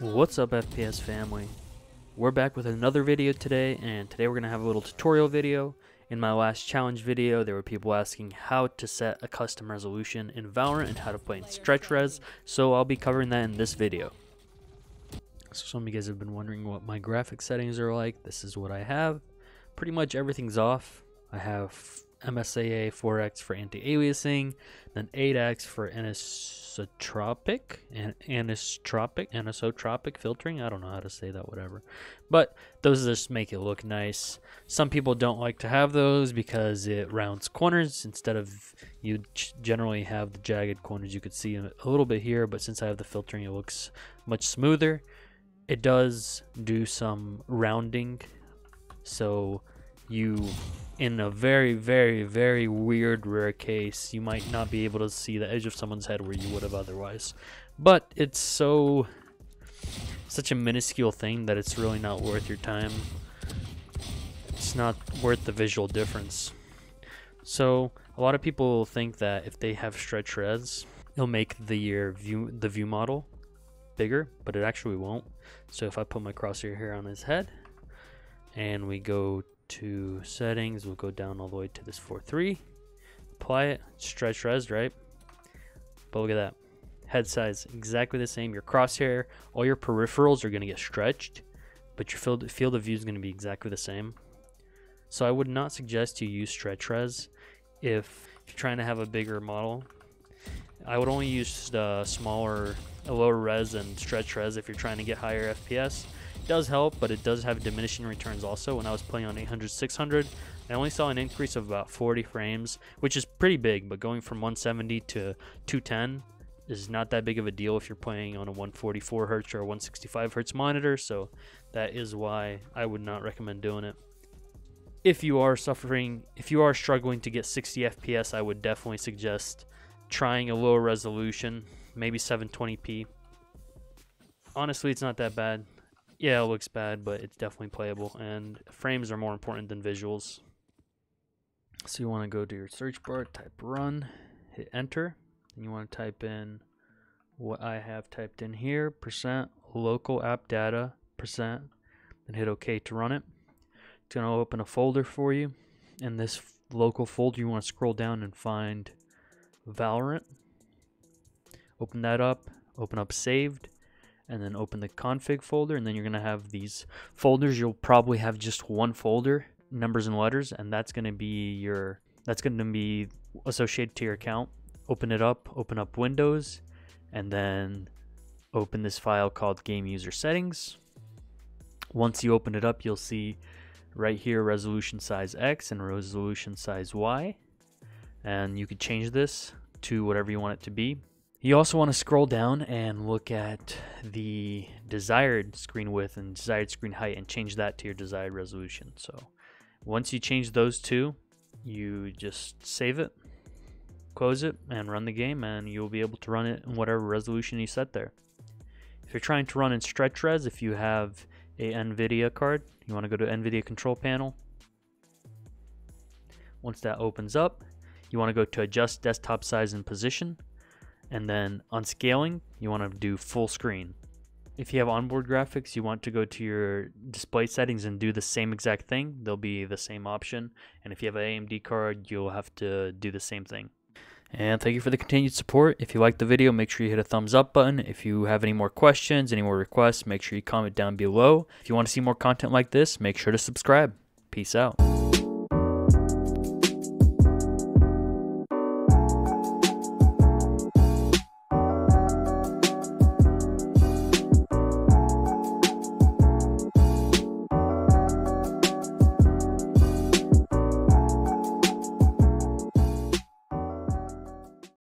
What's up, FPS family? We're back with another video today, and today we're going to have a little tutorial video. In my last challenge video, there were people asking how to set a custom resolution in Valorant and how to play in stretch res, so I'll be covering that in this video. So some of you guys have been wondering what my graphic settings are like. This is what I have. Pretty much everything's off. I have MSAA 4X for anti-aliasing, then 8X for anisotropic filtering. I don't know how to say that, whatever. But those just make it look nice. Some people don't like to have those because it rounds corners instead of you generally have the jagged corners. You could see a little bit here, but since I have the filtering, it looks much smoother. It does do some rounding, so you, in a very, very, very weird, rare case, you might not be able to see the edge of someone's head where you would have otherwise. But it's such a minuscule thing that it's really not worth your time. It's not worth the visual difference. So a lot of people think that if they have stretch res, it'll make the view model bigger, but it actually won't. So if I put my crosshair here on his head and we go to settings, we'll go down all the way to this 4:3, apply it, stretch res, right? But look at that, head size exactly the same. Your crosshair, all your peripherals are going to get stretched, but your field of view is going to be exactly the same. So I would not suggest you use stretch res if you're trying to have a bigger model. I would only use the lower res and stretch res if you're trying to get higher FPS. It does help, but it does have diminishing returns also. When I was playing on 800, 600, I only saw an increase of about 40 frames, which is pretty big, but going from 170 to 210 is not that big of a deal if you're playing on a 144 Hz or a 165 Hz monitor, so that is why I would not recommend doing it. If you are struggling to get 60 FPS, I would definitely suggest trying a lower resolution, maybe 720p. Honestly, it's not that bad. Yeah, it looks bad, but it's definitely playable, and frames are more important than visuals. So you want to go to your search bar, type run, hit enter, and you want to type in what I have typed in here, %local app data %, and hit OK to run it. It's going to open a folder for you. In this local folder, you want to scroll down and find Valorant. Open that up, open up saved, and then open the config folder, and then you're going to have these folders. You'll probably have just one folder, numbers and letters, and that's going to be associated to your account. Open it up, open up Windows, and then open this file called game user settings. Once you open it up, you'll see right here resolution size X and resolution size Y, and you could change this to whatever you want it to be. You also want to scroll down and look at the desired screen width and desired screen height and change that to your desired resolution. So once you change those two, you just save it, close it, and run the game, and you'll be able to run it in whatever resolution you set there. If you're trying to run in stretch res, if you have a NVIDIA card, you want to go to NVIDIA control panel. Once that opens up, you want to go to adjust desktop size and position. And then on scaling, you want to do full screen. If you have onboard graphics, you want to go to your display settings and do the same exact thing. They'll be the same option. And if you have an AMD card, you'll have to do the same thing. And thank you for the continued support. If you liked the video, make sure you hit a thumbs up button. If you have any more questions, any more requests, make sure you comment down below. If you want to see more content like this, make sure to subscribe. Peace out.